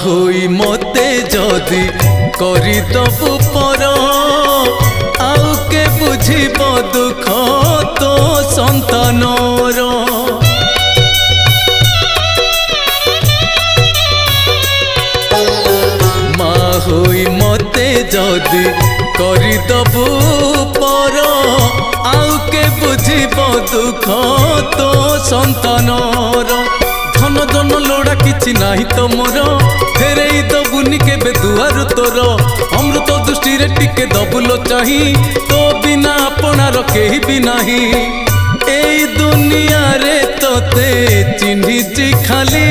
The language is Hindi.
होई मते जदि करिदबु पर आउ के बुझिब दुख तो संतानर। माँ होई मते जदि करिदबु पर आउ के बुझिब दुख तो संतानर। धन जन लोड़ा किछि नाही तो मोर फेरई दबुनि केबे दुआर तोर। अमृत दृष्टि रे टिके दबुलो चाही तो बिना अपनार केही भी नाही। एई दुनिया रे तोते चिन्हिछि खाली